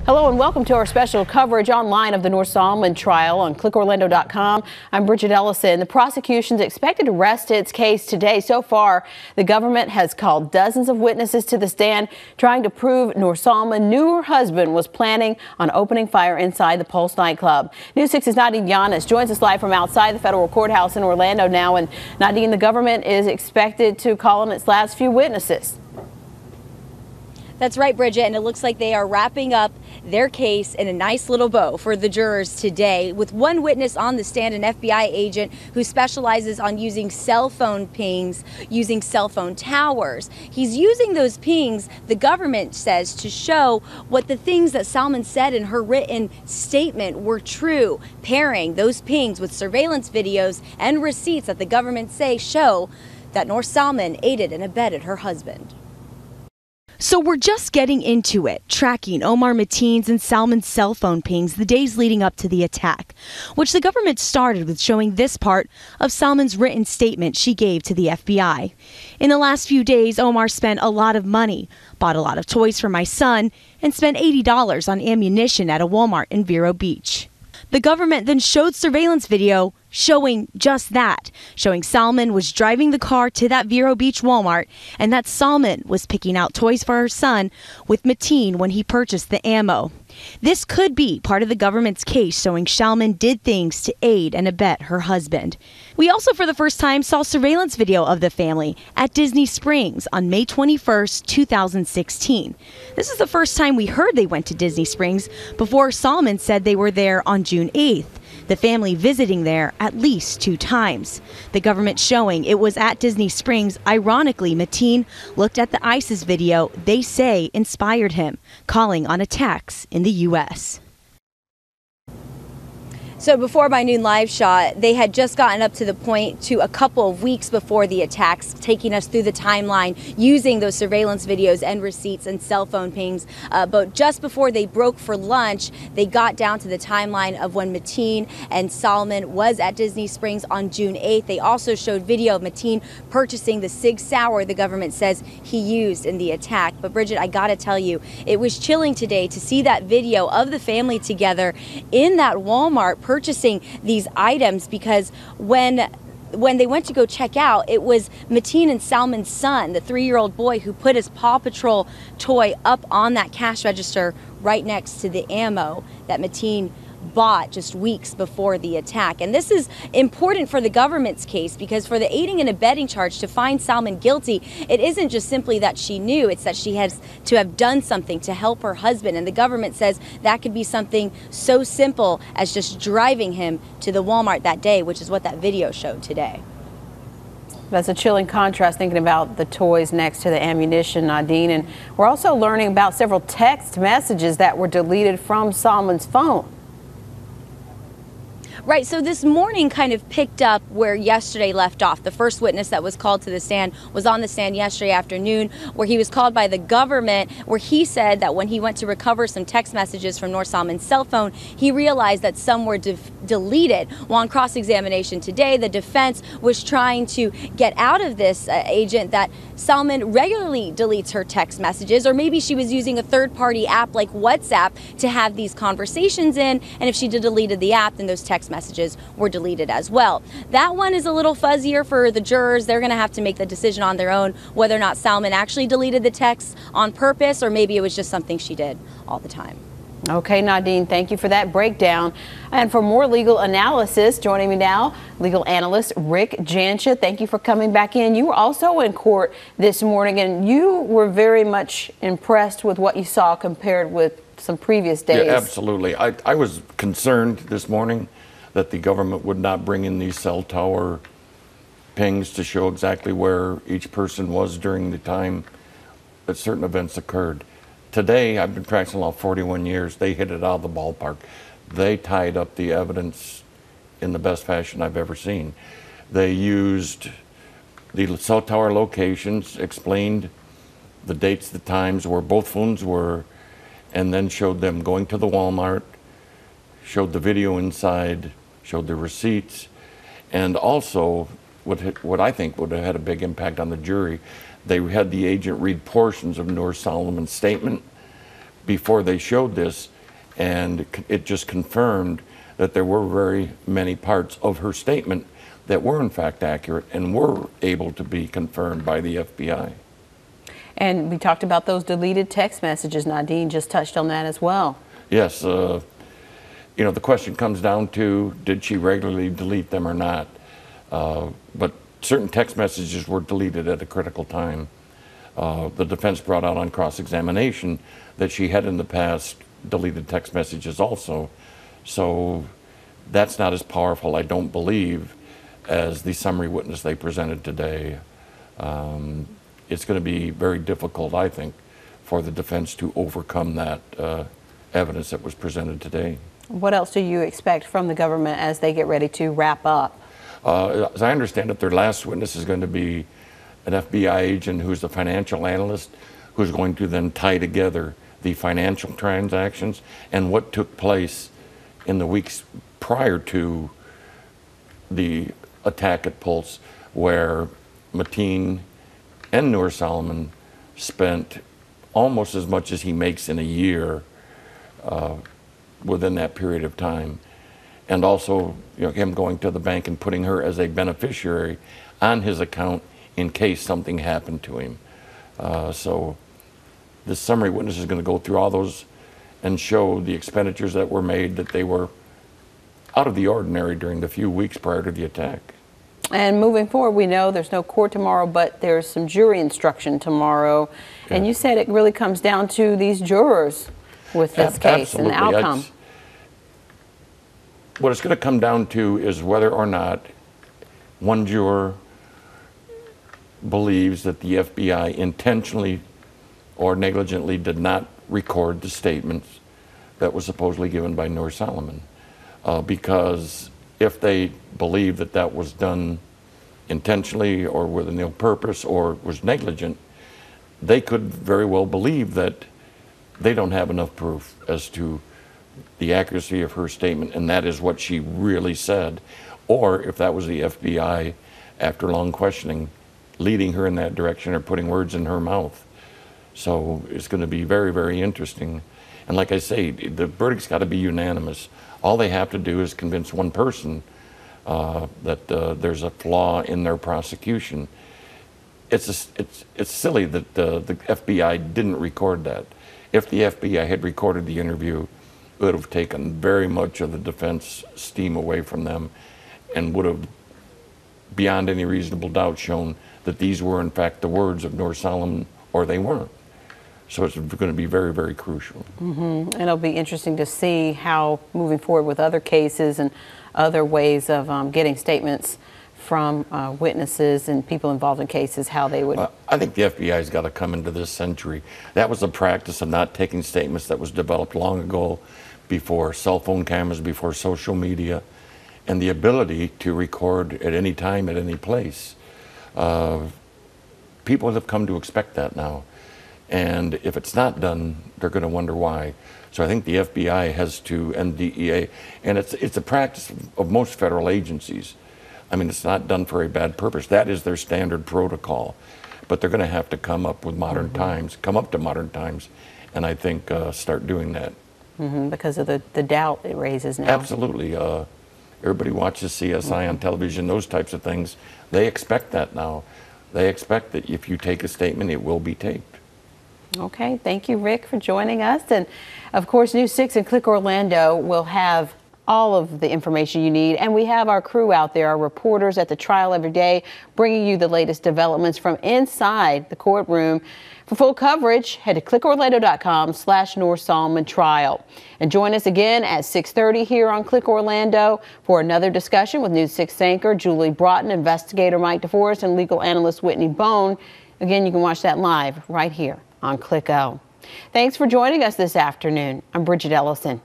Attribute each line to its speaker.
Speaker 1: Hello and welcome to our special coverage online of the Noor Salman trial on clickorlando.com. I'm Bridget Ellison. The prosecution's expected to rest its case today. So far, the government has called dozens of witnesses to the stand, trying to prove Noor Salman knew her husband was planning on opening fire inside the Pulse nightclub. News 6's Nadine Yanis joins us live from outside the federal courthouse in Orlando now. And Nadine, the government is expected to call on its last few witnesses.
Speaker 2: That's right, Bridget, and it looks like they are wrapping up their case in a nice little bow for the jurors today, with one witness on the stand, an FBI agent who specializes on using cell phone pings, using cell phone towers. He's using those pings, the government says, to show what the things that Salman said in her written statement were true, pairing those pings with surveillance videos and receipts that the government say show that Noor Salman aided and abetted her husband. So we're just getting into it, tracking Omar Mateen's and Salman's cell phone pings the days leading up to the attack, which the government started with showing this part of Salman's written statement she gave to the FBI. In the last few days, Omar spent a lot of money, bought a lot of toys for my son, and spent $80 on ammunition at a Walmart in Vero Beach. The government then showed surveillance video showing just that, showing Salman was driving the car to that Vero Beach Walmart and that Salman was picking out toys for her son with Mateen when he purchased the ammo. This could be part of the government's case showing Salman did things to aid and abet her husband. We also for the first time saw surveillance video of the family at Disney Springs on May 21st, 2016. This is the first time we heard they went to Disney Springs before Salman said they were there on June 8th. The family visiting there at least 2 times. The government showing it was at Disney Springs. Ironically, Mateen looked at the ISIS video they say inspired him, calling on attacks in the U.S. So before my noon live shot, they had just gotten up to the point to a couple of weeks before the attacks, taking us through the timeline, using those surveillance videos and receipts and cell phone pings. But just before they broke for lunch, they got down to the timeline of when Mateen and Salman was at Disney Springs on June 8th. They also showed video of Mateen purchasing the Sig Sauer the government says he used in the attack. But Bridget, I gotta tell you, it was chilling today to see that video of the family together in that Walmart purchasing these items, because when they went to go check out, it was Mateen and Salman's son, the 3-year-old boy, who put his Paw Patrol toy up on that cash register right next to the ammo that Mateen bought just weeks before the attack. And this is important for the government's case, because for the aiding and abetting charge, to find Salman guilty, it isn't just simply that she knew, it's that she has to have done something to help her husband. And the government says that could be something so simple as just driving him to the Walmart that day, which is what that video showed today.
Speaker 1: That's a chilling contrast, thinking about the toys next to the ammunition, Nadine. And we're also learning about several text messages that were deleted from Salman's phone.
Speaker 2: Right, so this morning kind of picked up where yesterday left off. The first witness that was called to the stand was on the stand yesterday afternoon, where he was called by the government, where he said that when he went to recover some text messages from Noor Salman's cell phone, he realized that some were deleted. Well, on cross-examination today, the defense was trying to get out of this agent that Salman regularly deletes her text messages, or maybe she was using a third-party app like WhatsApp to have these conversations in, and if she deleted the app, then those text messages were deleted as well. That one is a little fuzzier for the jurors. They're going to have to make the decision on their own whether or not Salman actually deleted the texts on purpose, or maybe it was just something she did all the time.
Speaker 1: Okay, Nadine, thank you for that breakdown. And for more legal analysis, joining me now, legal analyst Rick Jansha. Thank you for coming back in. You were also in court this morning, and you were very much impressed with what you saw compared with some previous days.
Speaker 3: Yeah, absolutely. I was concerned this morning that the government would not bring in these cell tower pings to show exactly where each person was during the time that certain events occurred. Today, I've been practicing law 41 years. They hit it out of the ballpark. They tied up the evidence in the best fashion I've ever seen. They used the cell tower locations, explained the dates, the times where both phones were, and then showed them going to the Walmart, showed the video inside, showed the receipts, and also what I think would have had a big impact on the jury, they had the agent read portions of Noor Salman's statement. Before they showed this, And it just confirmed that there were very many parts of her statement that were in fact accurate and were able to be confirmed by the FBI.
Speaker 1: And we talked about those deleted text messages. Nadine just touched on that as well.
Speaker 3: Yes, you know, the question comes down to, did she regularly delete them or not? But certain text messages were deleted at a critical time. The defense brought out on cross-examination that she had in the past deleted text messages also. So that's not as powerful, I don't believe, as the summary witness they presented today. It's going to be very difficult, I think, for the defense to overcome that evidence that was presented today.
Speaker 1: What else do you expect from the government as they get ready to wrap up?
Speaker 3: As I understand it, their last witness is going to be an FBI agent who's a financial analyst who's going to then tie together the financial transactions and what took place in the weeks prior to the attack at Pulse, where Mateen and Noor Salman spent almost as much as he makes in a year within that period of time. And also, you know, him going to the bank and putting her as a beneficiary on his account in case something happened to him. So this summary witness is going to go through all those and show the expenditures that were made, that they were out of the ordinary during the few weeks prior to the attack. And
Speaker 1: moving forward, we know there's no court tomorrow, but there's some jury instruction tomorrow. Yeah. And you said it really comes down to these jurors with this case and the outcome.
Speaker 3: What it's going to come down to is whether or not one juror believes that the FBI intentionally or negligently did not record the statements that was supposedly given by Noor Salman. Because if they believe that that was done intentionally or with an ill purpose or was negligent, they could very well believe that they don't have enough proof as to the accuracy of her statement, and that is what she really said. Or if that was the FBI, after long questioning, leading her in that direction or putting words in her mouth. So it's going to be very, very interesting. And like I say, the verdict's got to be unanimous. All they have to do is convince one person that there's a flaw in their prosecution. It's silly that the FBI didn't record that. If the FBI had recorded the interview, it would have taken very much of the defense steam away from them and would have, beyond any reasonable doubt, shown that these were in fact the words of Noor Salman, or they weren't. So it's going to be very, very crucial.
Speaker 1: And it'll be interesting to see how, moving forward with other cases and other ways of getting statements from witnesses and people involved in cases, how they would...
Speaker 3: I think the FBI's got to come into this century. That was a practice of not taking statements that was developed long ago, before cell phone cameras, before social media, and the ability to record at any time, at any place. People have come to expect that now. And if it's not done, they're going to wonder why. So I think the FBI has to, and DEA, and it's a practice of most federal agencies. I mean, it's not done for a bad purpose. That is their standard protocol. But they're going to have to come up with modern times, come up to modern times, and I think start doing that.
Speaker 1: Because of the doubt it raises now.
Speaker 3: Absolutely. Everybody watches CSI on television, those types of things. They expect that now. They expect that if you take a statement, it will be taped.
Speaker 1: Okay, thank you, Rick, for joining us. And of course, News 6 and Click Orlando will have all of the information you need. And we have our crew out there, our reporters at the trial every day, bringing you the latest developments from inside the courtroom. For full coverage, head to clickorlando.com/Noor Salman trial. And join us again at 6:30 here on Click Orlando for another discussion with News 6 anchor Julie Broughton, investigator Mike DeForest, and legal analyst Whitney Bone. Again, you can watch that live right here on Click O. Thanks for joining us this afternoon. I'm Bridget Ellison.